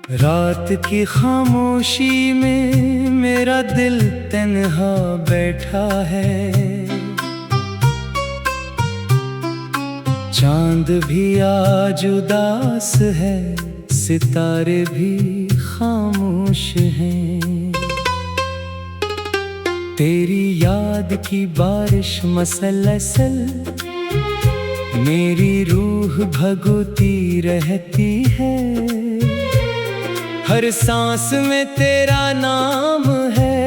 रात की खामोशी में मेरा दिल तन्हा बैठा है। चांद भी आज उदास है, सितारे भी खामोश हैं। तेरी याद की बारिश मसलसल मेरी रूह भगोती रहती है। हर सांस में तेरा नाम है,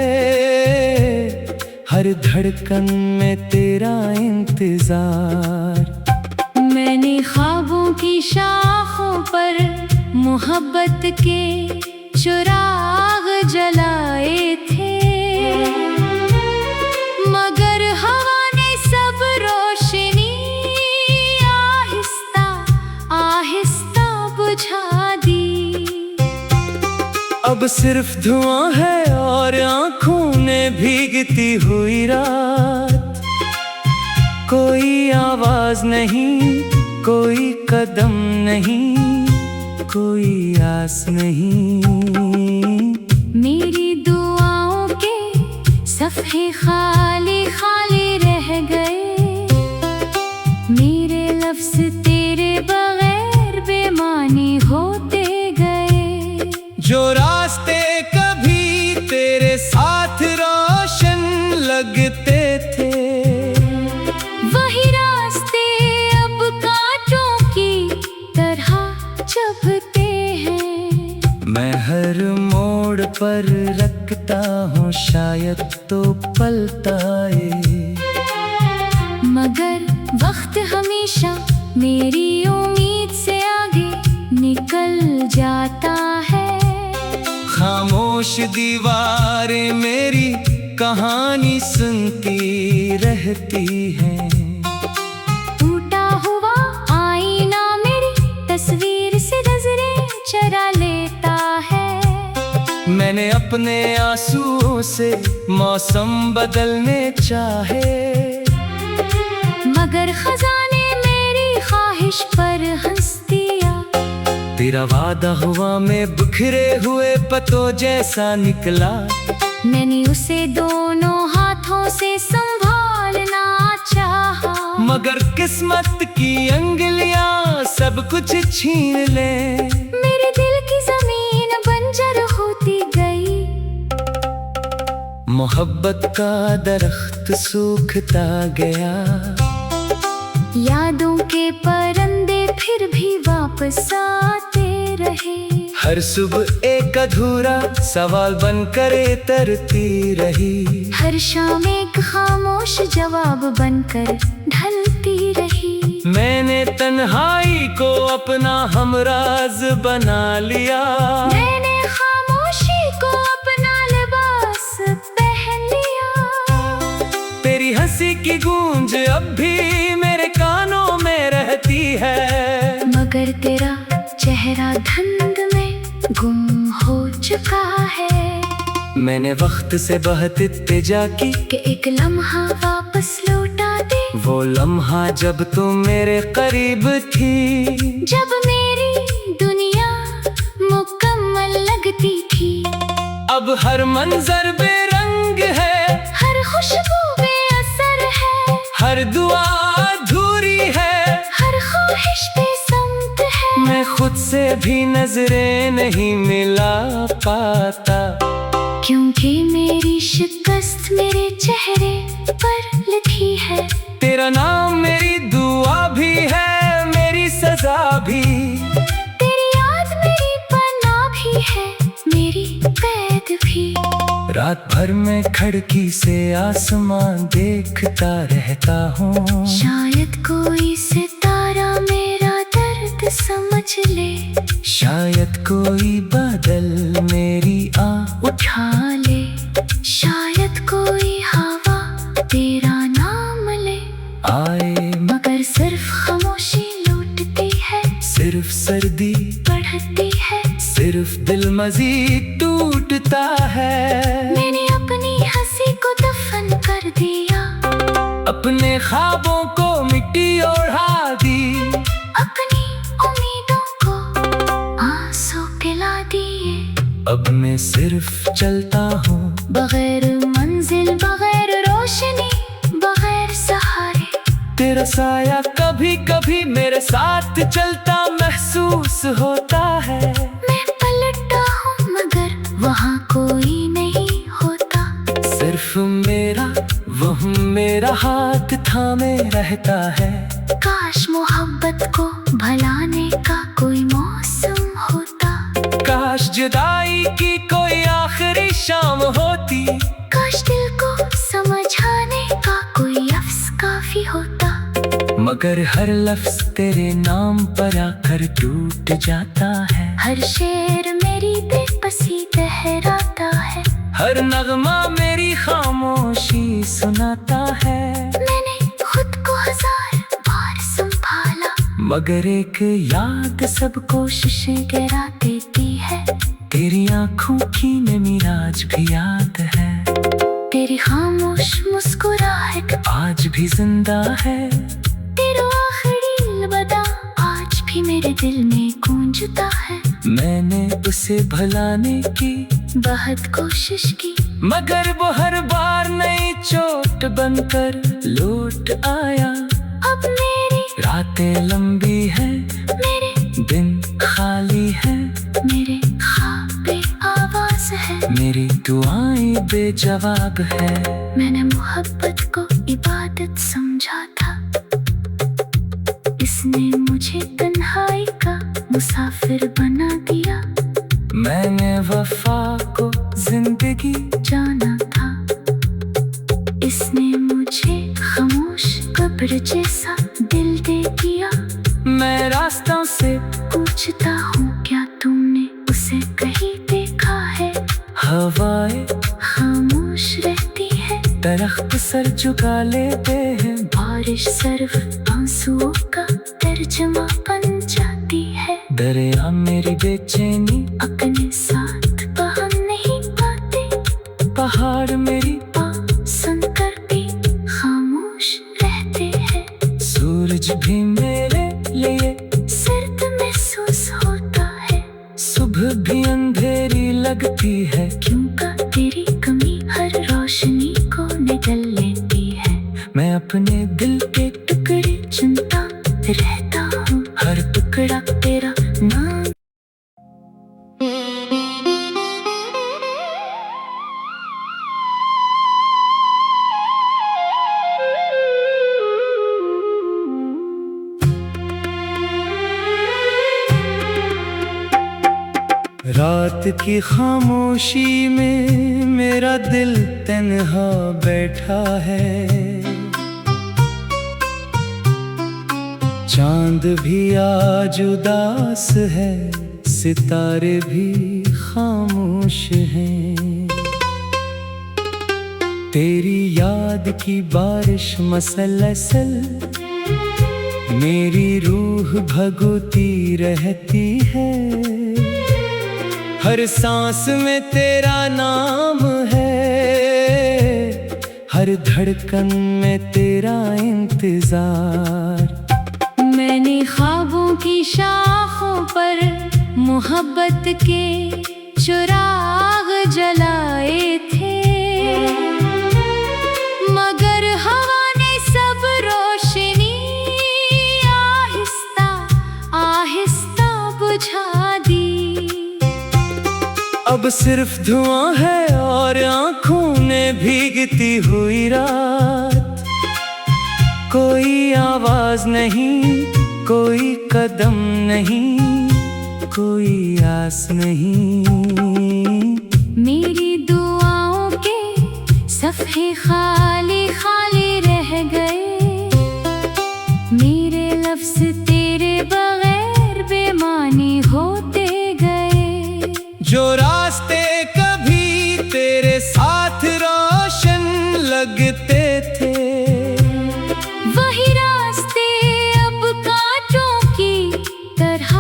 हर धड़कन में तेरा इंतजार। मैंने ख्वाबों की शाखों पर मोहब्बत के चिराग जलाए थे, मगर हवा ने सब रोशनी आहिस्ता आहिस्ता बुझा दी। अब सिर्फ धुआं है और आँखों ने भीगती हुई रात। कोई आवाज नहीं, कोई कदम नहीं, कोई आस नहीं। मेरी दुआओं के सफ़े खाली खाली रह गए। मेरे लफ्ज़ तेरे बगैर बेमानी होते गए। जो रास्ते कभी तेरे साथ रोशन लगते थे, वही रास्ते अब कांटों की तरह चुभते हैं। मैं हर मोड़ पर रखता हूँ शायद तो पलता है, मगर वक्त हमेशा मेरी उम्मीद से आगे निकल जाता है। खामोश दीवारें मेरी कहानी सुनती रहती हैं। टूटा हुआ आईना मेरी तस्वीर से नजरें चरा लेता है। मैंने अपने आंसुओं से मौसम बदलने चाहे, मगर खजाने मेरी ख्वाहिश पर हंस दिया। तेरा वादा हुआ मैं बिखरे हुए पत्तों जैसा निकला। मैंने उसे दोनों हाथों से संभालना चाहा, मगर किस्मत की अंगलियां सब कुछ छीन ले। मेरे दिल की जमीन बंजर होती गई। मोहब्बत का दरख्त सूखता गया। यादों के परिंदे फिर भी वापस आते रहे। हर सुबह एक अधूरा सवाल बनकर तरती रही। हर शाम एक खामोश जवाब बनकर ढलती रही। मैंने तन्हाई को अपना हमराज बना लिया। मैंने खामोशी को अपना लिबास पहन लिया। तेरी हंसी की गूंज अब भी मेरे कानों में रहती है, मगर तेरा चेहरा धुंध में गुम हो चुका है। मैंने वक्त से बहुत इल्तिजा की कि एक लम्हा वापस लौटा दे। वो लम्हा जब तुम मेरे करीब थी, जब मेरी दुनिया मुकम्मल लगती थी। अब हर मंजर बेरंग है, हर खुशबू बेअसर है, हर दुआ अधूरी है, हर ख्वाहिश बेसमत है। मैं खुद से भी नजरें नहीं मिला पाता, क्योंकि मेरी शिकस्त मेरे चेहरे पर लिखी है। तेरा नाम मेरी दुआ भी है, मेरी सजा भी। तेरी याद मेरी पनाह भी है, मेरी कैद भी। रात भर मैं खिड़की से आसमान देखता रहता हूँ। शायद कोई सितारा मेरा दर्द समझ ले। शायद कोई बादल मेरी आँख उठा ले। शायद कोई हवा तेरा नाम ले आए, मगर सिर्फ खामोशी लौटती है। सिर्फ सर्दी बढ़ती है, सिर्फ दिल मजीद टूटता है। मैंने अपनी हंसी को दफन कर दिया। अपने ख्वाबों को मिट्टी ओढ़ा दी। अपनी उम्मीदों को आंसू पिला दी। अब मैं सिर्फ चलता हूँ, बगैर मंजिल, बगैर रोशनी, बगैर सहारे। तेरा साया कभी कभी मेरे साथ चलता महसूस होता है। मैं पलटता हूँ मगर वहाँ कोई नहीं होता। सिर्फ मेरा हाथ थामे रहता है। काश मोहब्बत को भुलाने का कोई मौसम होता। काश जुदाई की कोई आखिरी शाम होती। काश दिल को समझाने का कोई लफ्ज काफी होता। मगर हर लफ्ज तेरे नाम पर आकर टूट जाता है। हर शेर मेरी बेबसी दोहराता है। हर नगमा मेरी खामोशी सुनाता है। मैंने खुद को 1000 बार संभाला, मगर एक याद सब कोशिशें गिरा देती है। तेरी आंखों की नमी आज भी याद है। तेरी खामोश मुस्कुराहट आज भी जिंदा है। तेरा आखिरी अलविदा आज भी मेरे दिल में गूंजता है। मैंने उसे भुलाने की बहुत कोशिश की, मगर वो हर बार नई चोट बनकर लौट आया। अब मेरी रातें लंबी है, मेरे दिन खाली है। मेरे ख्वाब बेआवाज है, मेरी दुआएं बेजवाब है। मैंने मोहब्बत को इबादत समझा था। इसने मुझे तन्हाई का मुसाफिर बना दिया। मैंने वफा को जिंदगी जाना था। इसने मुझे खामोश कब्र जैसा दिल दे दिया। मैं रास्तों से पूछता हूँ क्या तुमने उसे कहीं देखा है। हवाएं खामोश रहती है, दरख्त सर झुका लेते हैं। बारिश सिर्फ आंसुओं का तर्जुमा बन जाती है। दरिया मेरी बेचैनी अपने साथ बहा नहीं पाते। पहाड़ मेरी पसंद कर भी खामोश रहते हैं। सूरज भी मेरे लिए सर्द महसूस होता है। सुबह भी अंधेरी लगती है। क्यों का तेरी कमी हर रोशनी को निगल लेती है। मैं अपने दिल के टुकड़े चुनता रहता हूँ, हर टुकड़ा तेरा नाम। रात की खामोशी में मेरा दिल तन्हा बैठा है। चांद भी आज उदास है, सितारे भी खामोश हैं। तेरी याद की बारिश मसलसल मेरी रूह भगोती रहती है। हर सांस में तेरा नाम है, हर धड़कन में तेरा इंतजार। मैंने ख्वाबों की शाखों पर मोहब्बत के चिराग जलाए थे, मगर हवा ने सब रोशनी आहिस्ता आहिस्ता बुझा दी। अब सिर्फ धुआं है और आँखों ने भीगती हुई रात। कोई आवाज नहीं, कोई कदम नहीं, कोई आस नहीं। मेरी दुआओं के सफ़े खाली खाली रह गए। मेरे लफ्ज़ तेरे बगैर बेमानी होते गए। जो रास्ते कभी तेरे साथ रोशन लगते थे, वही रास्ते अब कांटों की तरह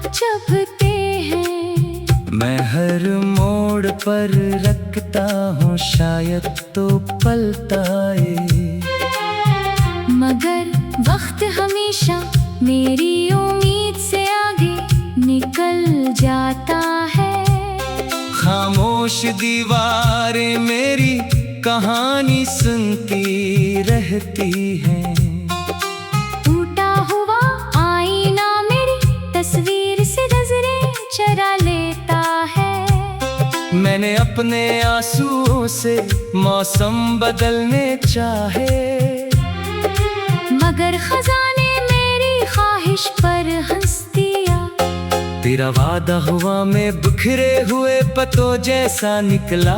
चुभते हैं। मैं हर मोड़ पर रखता हूँ शायद तो पलता आए, मगर वक्त हमेशा मेरी उम्मीद से आगे निकल जाता है। खामोश दीवारें मेरी कहानी सुनती रहती हैं। टूटा हुआ आईना मेरी तस्वीर से नजरें चरा लेता है। मैंने अपने आंसुओं से मौसम बदलने चाहे, मगर खजाने मेरी ख्वाहिश पर हंस दिया। तेरा वादा हुआ मैं बिखरे हुए पत्तों जैसा निकला।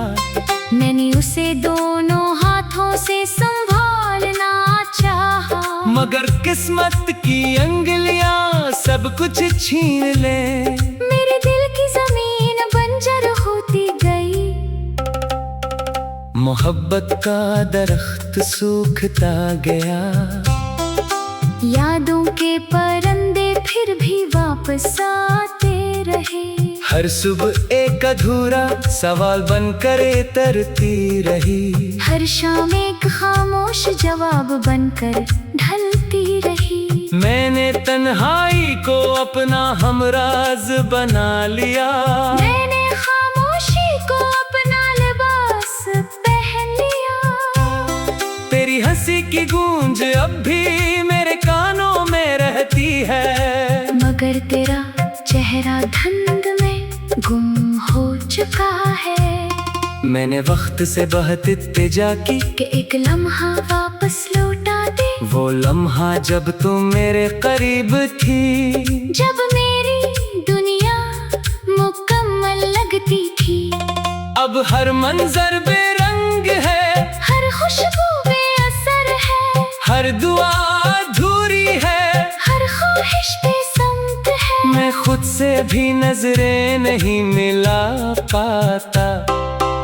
मैंने उसे दोनों हाथों से संभालना चाहा, मगर किस्मत की अंगलियां सब कुछ छीन ले। मेरे दिल की जमीन बंजर होती गई। मोहब्बत का दरख्त सूखता गया। यादों के परंदे फिर भी वापस आते रहे। हर सुबह एक अधूरा सवाल बनकर तरती रही। हर शाम एक खामोश जवाब बनकर ढलती रही। मैंने तन्हाई को अपना हमराज बना लिया। मैंने खामोशी को अपना लिबास पहन लिया। तेरी हंसी की गूंज अब भी मेरे कानों में रहती है, मगर तेरा चेहरा धुंध में गुम हो चुका है। मैंने वक्त से बहुत इल्तिजा की कि एक लम्हा वापस लौटा दे। वो लम्हा जब तुम मेरे करीब थी, जब मेरी दुनिया मुकम्मल लगती थी। अब हर मंजर बेरंग है, हर खुशबू बेअसर है। हर दुआ अधूरी है, हर ख्वाहिश बेसमत है। मैं खुद से भी नजरें नहीं मिला पाता,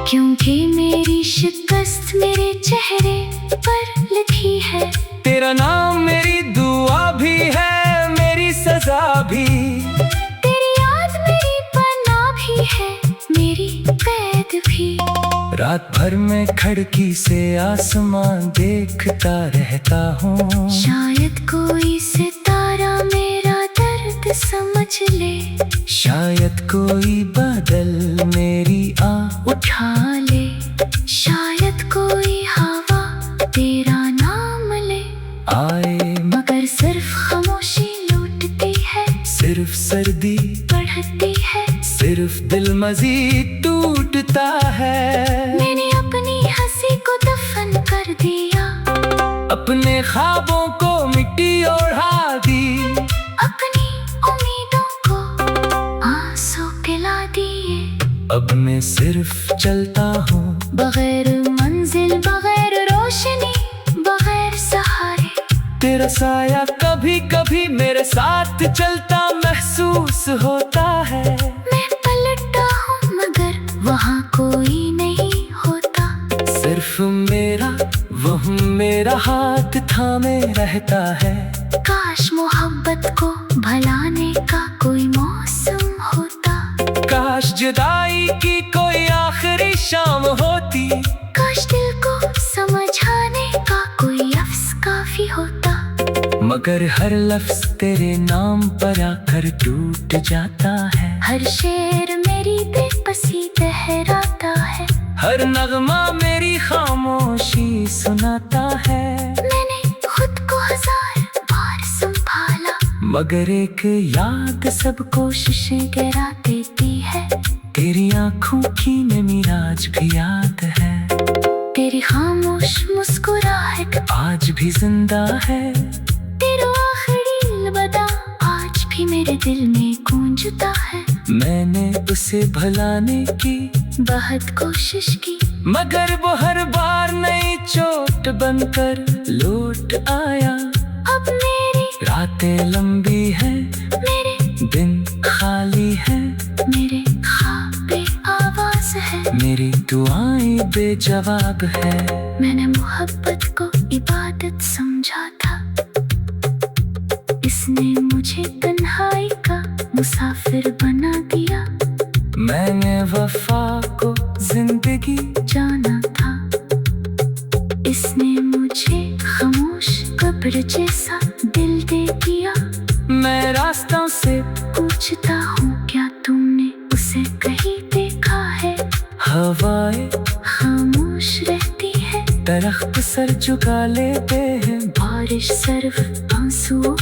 क्योंकि मेरी शिकस्त मेरे चेहरे पर लिखी है। तेरा नाम मेरी दुआ भी है, मेरी सजा भी। तेरी याद मेरी पनाह भी है, मेरी कैद भी। रात भर में खिड़की से आसमान देखता रहता हूँ। शायद कोई सितारा मेरा दर्द समझ ले। शायद कोई बादल मेरी आँख उठा ले। शायद कोई हवा तेरा नाम ले आए, मगर सिर्फ खामोशी लौटती है। सिर्फ सर्दी बढ़ती है, सिर्फ दिल मजीद टूटता है। मैंने अपनी हंसी को दफन कर दिया। अपने ख्वाबों को मिट्टी ओढ़ा दी। अपनी उम्मीदों को आंसू पिला दिए। अब मैं सिर्फ चलता हूँ, बगैर मंजिल, बगैर रोशनी, बगैर सहारे। तेरा साया कभी कभी मेरे साथ चलता महसूस होता है। मैं पलटता हूँ मगर वहाँ कोई नहीं होता। सिर्फ मेरा हाथ थामे रहता है। काश मोहब्बत को भुलाने का कोई मौसम होता। काश जुदाई की कोई आखिरी शाम होती। काश दिल को समझाने का कोई लफ्ज काफी होता। मगर हर लफ्ज तेरे नाम पर आकर टूट जाता है। हर शेर मेरी बेबसी दोहराता है। हर नगमा मेरी खामोशी सुनाता है। मैंने खुद को हजार बार संभाला, मगर एक याद सब कोशिशें गिरा देती है। तेरी आंखों की नमी आज भी याद है। तेरी खामोश मुस्कुराहट आज भी जिंदा है। तेरा आखिरी अलविदा आज भी मेरे दिल में गूंजता है। मैंने उसे भुलाने की बहुत कोशिश की, मगर वो हर बार नई चोट बनकर लौट आया। अब मेरी रातें लंबी है, मेरे दिन खाली है। मेरे ख्वाब बेआवाज है, मेरी दुआएं बेजवाब है। मैंने मोहब्बत को इबादत समझा था। इसने मुझे तन्हाई का मुसाफिर बना दिया। मैंने वफा को जिंदगी जाना था। इसने मुझे खामोश कब्र जैसा दिल दे दिया। मैं रास्तों से पूछता हूँ क्या तुमने उसे कहीं देखा है? दरख्त सर झुका लेते हैं, बारिश सिर्फ आंसुओं